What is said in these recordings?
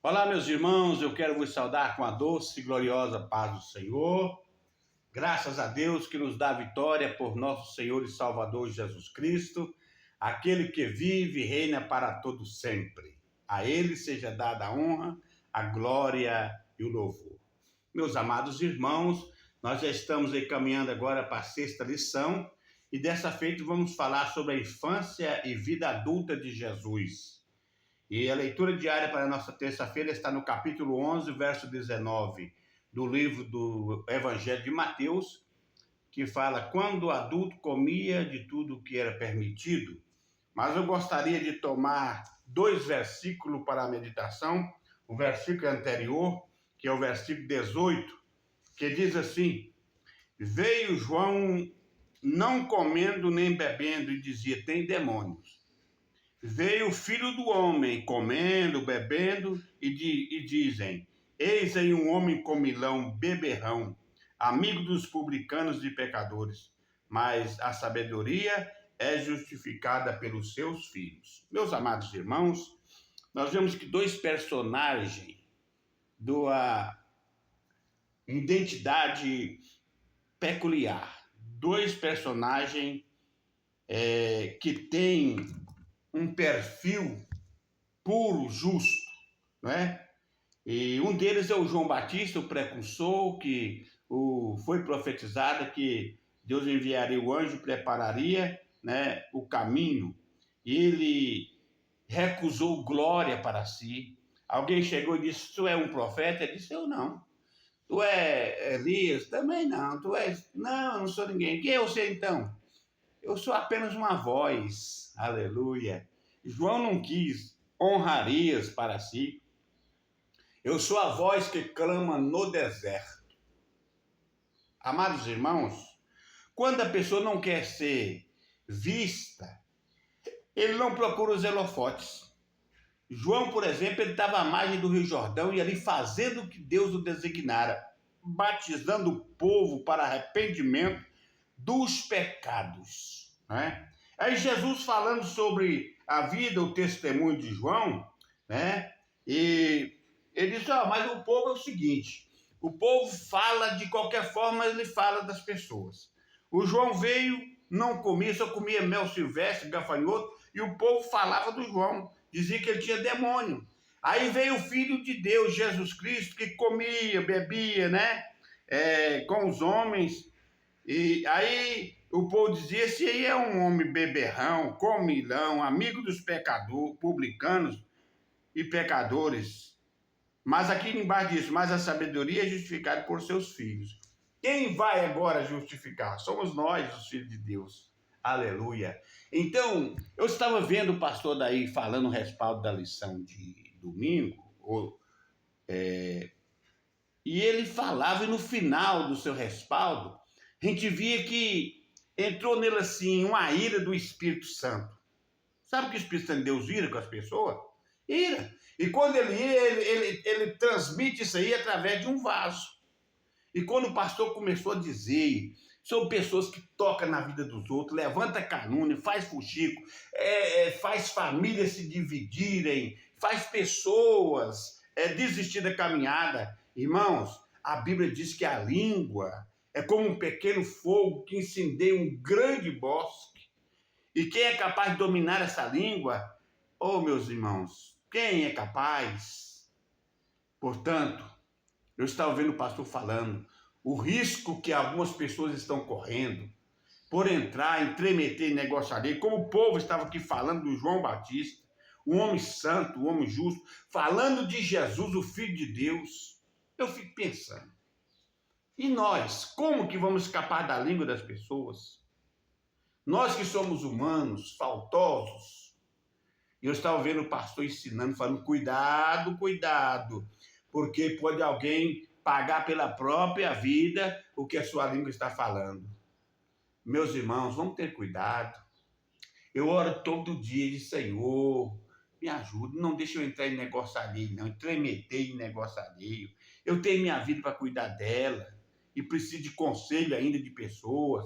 Olá, meus irmãos, eu quero vos saudar com a doce e gloriosa paz do Senhor. Graças a Deus que nos dá vitória por nosso Senhor e Salvador Jesus Cristo, aquele que vive e reina para todo sempre. A Ele seja dada a honra, a glória e o louvor. Meus amados irmãos, nós já estamos caminhando agora para a sexta lição e dessa feita vamos falar sobre a infância e vida adulta de Jesus. E a leitura diária para a nossa terça-feira está no capítulo 11, verso 19, do livro do Evangelho de Mateus, que fala: quando o adulto comia de tudo que era permitido. Mas eu gostaria de tomar dois versículos para a meditação. O versículo anterior, que é o versículo 18, que diz assim: veio João não comendo nem bebendo e dizia: tem demônios. Veio o Filho do Homem, comendo, bebendo, e dizem: eis aí um homem comilão, beberrão, amigo dos publicanos e pecadores. Mas a sabedoria é justificada pelos seus filhos. Meus amados irmãos, nós vemos que dois personagens da identidade peculiar, dois personagens que têm um perfil puro, justo, não é? E um deles é o João Batista, o precursor, que foi profetizado que Deus enviaria o anjo, prepararia, né, o caminho. Ele recusou glória para si. Alguém chegou e disse: tu é um profeta? Ele disse: eu não. Tu é Elias? Também não. Tu és? Não, eu não sou ninguém. Quem é você então? Eu sou apenas uma voz. Aleluia. João não quis honrarias para si. Eu sou a voz que clama no deserto. Amados irmãos, quando a pessoa não quer ser vista, ele não procura os holofotes. João, por exemplo, ele estava à margem do Rio Jordão e ali fazendo o que Deus o designara, batizando o povo para arrependimento dos pecados, né? Aí Jesus falando sobre a vida, o testemunho de João, né? E ele disse: mas o povo é o seguinte, o povo fala de qualquer forma, ele fala das pessoas. O João veio, não comia, só comia mel silvestre, gafanhoto, e o povo falava do João, dizia que ele tinha demônio. Aí veio o Filho de Deus, Jesus Cristo, que comia, bebia, né? Com os homens. E aí o povo dizia: esse aí é um homem beberrão, comilão, amigo dos pecadores, publicanos e pecadores. Mas aqui embaixo diz: mas a sabedoria é justificada por seus filhos. Quem vai agora justificar? Somos nós, os filhos de Deus. Aleluia. Então, eu estava vendo o pastor daí falando o respaldo da lição de domingo, e ele falava, e no final do seu respaldo, a gente via que entrou nele assim uma ira do Espírito Santo. Sabe o que o Espírito Santo de Deus ira com as pessoas? Ira. E quando ele ira, ele transmite isso aí através de um vaso. E quando o pastor começou a dizer, são pessoas que tocam na vida dos outros, levanta canune, faz fuxico, faz famílias se dividirem, faz pessoas desistir da caminhada. Irmãos, a Bíblia diz que a língua é como um pequeno fogo que incendeia um grande bosque. E quem é capaz de dominar essa língua? Oh, meus irmãos, quem é capaz? Portanto, eu estava vendo o pastor falando o risco que algumas pessoas estão correndo por entrar, entremeter em negócio alheio, como o povo estava aqui falando do João Batista, um homem santo, um homem justo, falando de Jesus, o Filho de Deus. Eu fico pensando, e nós, como que vamos escapar da língua das pessoas? Nós que somos humanos, faltosos. Eu estava vendo o pastor ensinando, falando: cuidado, cuidado, porque pode alguém pagar pela própria vida o que a sua língua está falando. Meus irmãos, vamos ter cuidado. Eu oro todo dia de: Senhor, me ajuda, não deixe eu entrar em negócio alheio, não, entremeter em negócio alheio. Eu tenho minha vida para cuidar dela e preciso de conselho ainda de pessoas,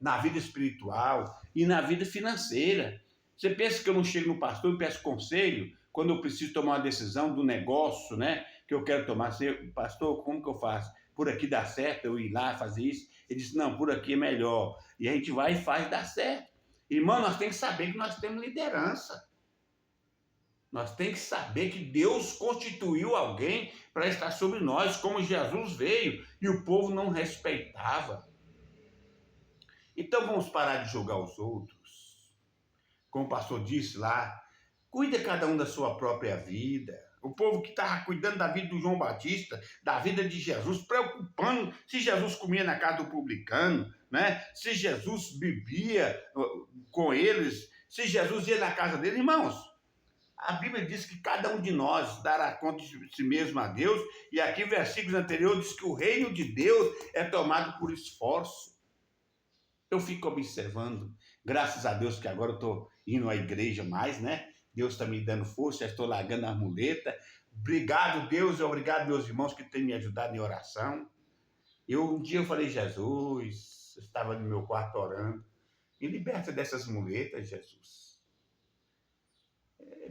na vida espiritual e na vida financeira. Você pensa que eu não chego no pastor e peço conselho? quando eu preciso tomar uma decisão do negócio, né, que eu quero tomar. Pastor, como que eu faço? Por aqui dá certo eu ir lá fazer isso? Ele disse, não, por aqui é melhor. E a gente vai e faz dar certo. Irmão, nós temos que saber que nós temos liderança. Nós temos que saber que Deus constituiu alguém para estar sobre nós, como Jesus veio e o povo não respeitava. Então vamos parar de julgar os outros. Como o pastor disse lá, cuida cada um da sua própria vida. O povo que estava cuidando da vida do João Batista, da vida de Jesus, preocupando se Jesus comia na casa do publicano, né? Se Jesus bebia com eles, se Jesus ia na casa dele. Irmãos, a Bíblia diz que cada um de nós dará conta de si mesmo a Deus, e aqui versículos anteriores diz que o reino de Deus é tomado por esforço. Eu fico observando, graças a Deus que agora eu estou indo à igreja mais, né? Deus está me dando força, estou largando a muleta. Obrigado, Deus, e obrigado, meus irmãos, que têm me ajudado em oração. Um dia eu falei, Jesus, eu estava no meu quarto orando, me liberta dessas muletas, Jesus.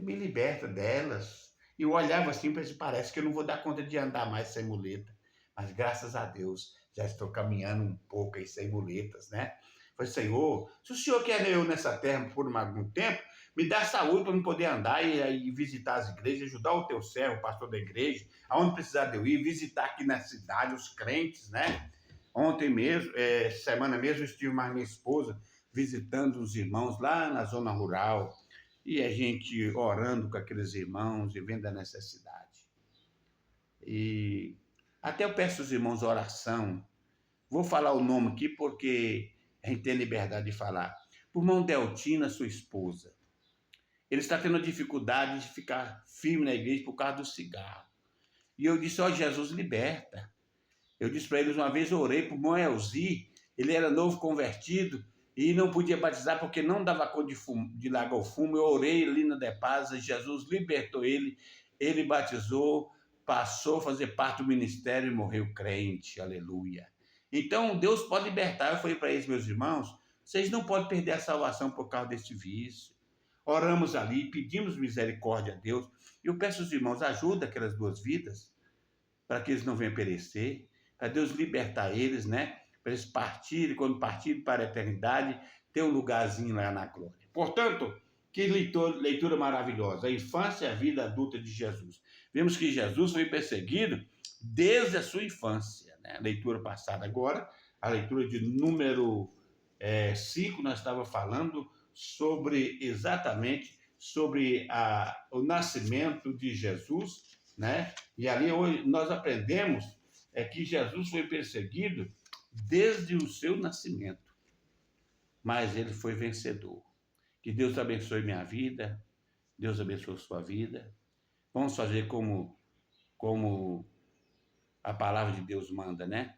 Me liberta delas. E eu olhava assim, parece que eu não vou dar conta de andar mais sem muleta. Mas graças a Deus, já estou caminhando um pouco aí sem muletas, né? Falei, Senhor, se o Senhor quer eu nessa terra por algum tempo, me dá saúde para eu poder andar e visitar as igrejas, ajudar o teu servo, o pastor da igreja, aonde precisar de eu ir, visitar aqui na cidade os crentes, né? Ontem mesmo, semana mesmo, eu estive mais minha esposa visitando os irmãos lá na zona rural, e a gente orando com aqueles irmãos e vendo a necessidade. E até eu peço aos irmãos oração. Vou falar o nome aqui porque a gente tem liberdade de falar. Por irmão Deltina, sua esposa. Ele está tendo dificuldade de ficar firme na igreja por causa do cigarro. E eu disse, ó, Jesus, liberta. Eu disse para eles, uma vez eu orei para o irmão Elzi, ele era novo convertido, e não podia batizar porque não dava conta de largar o fumo. Eu orei ali na Depasa, Jesus libertou ele, ele batizou, passou a fazer parte do ministério e morreu crente, aleluia. Então Deus pode libertar. Eu falei para eles, meus irmãos, vocês não podem perder a salvação por causa desse vício. Oramos ali, pedimos misericórdia a Deus, e eu peço aos irmãos, ajuda aquelas duas vidas, para que eles não venham perecer, para Deus libertar eles, né? Para eles partirem, quando partirem para a eternidade, ter um lugarzinho lá na glória. Portanto, que leitura maravilhosa, a infância e a vida adulta de Jesus. Vemos que Jesus foi perseguido desde a sua infância, né? A leitura passada agora, a leitura de número 5, nós estávamos falando exatamente sobre o nascimento de Jesus, né? E ali hoje nós aprendemos que Jesus foi perseguido desde o seu nascimento, mas ele foi vencedor. Que Deus abençoe minha vida, Deus abençoe sua vida. Vamos fazer como a palavra de Deus manda, né?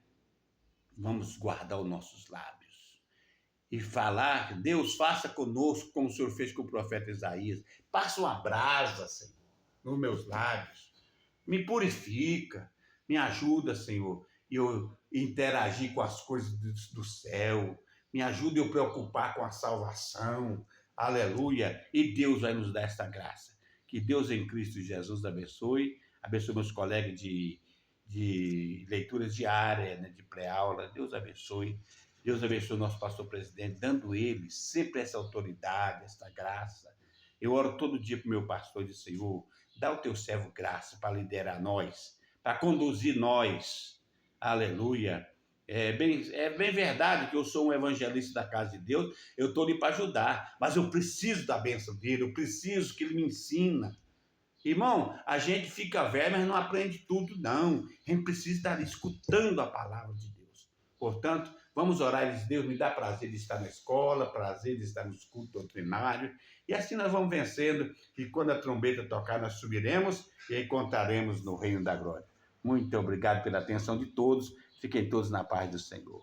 Vamos guardar os nossos lábios e falar, Deus, faça conosco como o Senhor fez com o profeta Isaías. Passa uma brasa, Senhor, nos meus lábios. Me purifica, me ajuda, Senhor, e eu interagir com as coisas do céu. Me ajuda eu preocupar com a salvação. Aleluia. E Deus vai nos dar esta graça. Que Deus em Cristo Jesus abençoe. Abençoe meus colegas de leituras diárias, né, de pré-aula. Deus abençoe. Deus abençoe o nosso pastor presidente, dando ele sempre essa autoridade, essa graça. Eu oro todo dia para o meu pastor e digo, Senhor, dá ao teu servo graça para liderar nós, para conduzir nós. Aleluia. É bem verdade que eu sou um evangelista da casa de Deus, eu estou ali para ajudar, mas eu preciso da bênção dele, eu preciso que ele me ensina. Irmão, a gente fica velho, mas não aprende tudo, não. A gente precisa estar ali escutando a palavra de Deus. Portanto, vamos orar e dizer, Deus, me dá prazer de estar na escola, prazer de estar no culto doutrinário, e assim nós vamos vencendo, e quando a trombeta tocar, nós subiremos e encontraremos no reino da glória. Muito obrigado pela atenção de todos, fiquem todos na paz do Senhor.